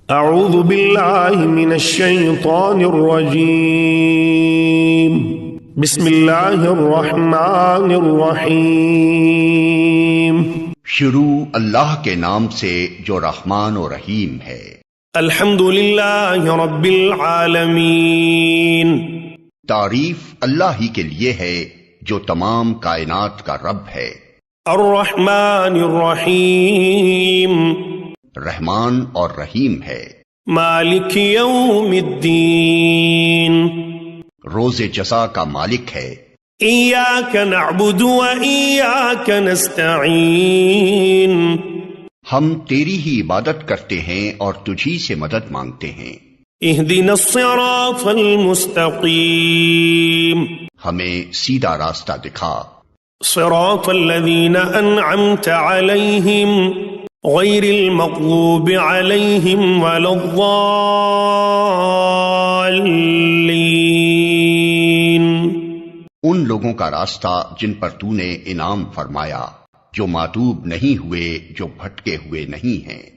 اعوذ باللہ من الشیطان الرجیم بسم اللہ الرحمن الرحیم شروع اللہ کے نام سے جو رحمان و رحیم ہے۔ الحمد للہ رب العالمین، تعریف اللہ ہی کے لیے ہے جو تمام کائنات کا رب ہے۔ الرحمن الرحیم، رحمان اور رحیم ہے۔ مالک یوم الدین، روز جزا کا مالک ہے۔ ایاک نعبد و ایاک نستعین، ہم تیری ہی عبادت کرتے ہیں اور تجھی سے مدد مانگتے ہیں۔ اہدنا الصراط المستقیم، ہمیں سیدھا راستہ دکھا۔ صراط الذین انعمت علیہم غیر المغضوب علیہم ولا الضالین، ان لوگوں کا راستہ جن پر تو نے انعام فرمایا، جو معتوب نہیں ہوئے، جو بھٹکے ہوئے نہیں ہیں۔